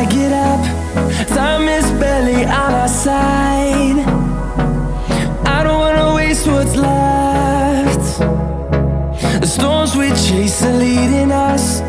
get up, time is barely on our side. I don't wanna waste what's left. The storms we chase are leading us.